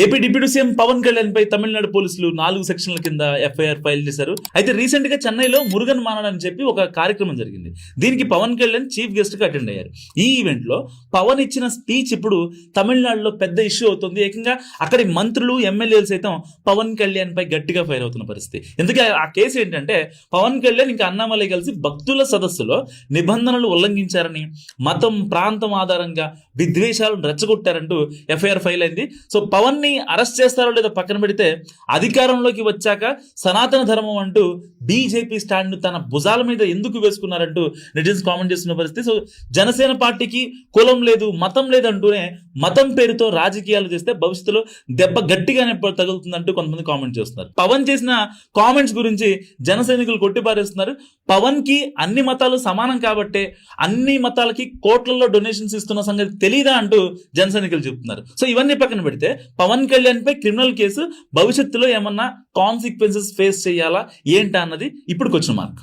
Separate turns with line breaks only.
AP deputy CM Pawan Kalyan పై తమిళనాడు పోలీసులు 4 సెక్షన్ల కింద ఎఫ్ఐఆర్ ఫైల్ చేశారు. అయితే రీసెంట్ గా చెన్నైలో మురుగన్ మానన్ అని చెప్పి ఒక కార్యక్రమం జరిగింది. దీనికి పవన్ కళ్యాణ్ చీఫ్ గెస్ట్ గా అటెండ్ అయ్యారు. ఈ ఈవెంట్ లో పవన్ ఇచ్చిన స్పీచ్ ఇప్పుడు తమిళనాడులో పెద్ద ఇష్యూ అవుతుంది. ఏకంగా అక్కడి మంత్రులు ఎమ్మెల్యేలు సైతం పవన్ కళ్యాణ్ పై గట్టిగా ఫైర్ అవుతున్న పరిస్థితి. ఎందుకంటే ఆ కేసు ఏంటంటే పవన్ కళ్యాణ్ ఇంకా అన్నామలై కలిసి భక్తుల సదస్సులో నిబంధనలు ఉల్లంఘించారని, మతం ప్రాంతం ఆధారంగా విద్వేషాలను రెచ్చగొట్టారంటూ ఎఫ్ఐఆర్ ఫైల్ అయింది. సో పవన్ ని అరెస్ట్ చేస్తారో లేదో పక్కన పెడితే అధికారంలోకి వచ్చాక సనాతన ధర్మం అంటూ బీజేపీ స్టాండ్ తన భుజాల మీద ఎందుకు వేసుకున్నారంటూ నెటిజన్స్ కామెంట్ చేస్తున్న పరిస్థితి. సో జనసేన పార్టీకి కులం లేదు, మతం లేదంటూనే మతం పేరుతో రాజకీయాలు చేస్తే భవిష్యత్తులో దెబ్బ గట్టిగానే తగులుతుందంటూ కొంతమంది కామెంట్ చేస్తున్నారు. పవన్ చేసిన కామెంట్స్ గురించి జన సైనికులు కొట్టిపారేస్తున్నారు. పవన్ కి అన్ని మతాలు సమానం కాబట్టే అన్ని మతాలకి కోట్లలో డొనేషన్స్ ఇస్తున్న సంగతి తెలీదా అంటూ జన సైనికులు చెప్తున్నారు. సో ఇవన్నీ పక్కన పెడితే పవన్ కళ్యాణ్ పై క్రిమినల్ కేసు భవిష్యత్తులో ఏమన్నా కాన్సిక్వెన్సెస్ ఫేస్ చేయాలా ఏంటా అన్నది ఇప్పుడు క్వశ్చన్ మార్క్.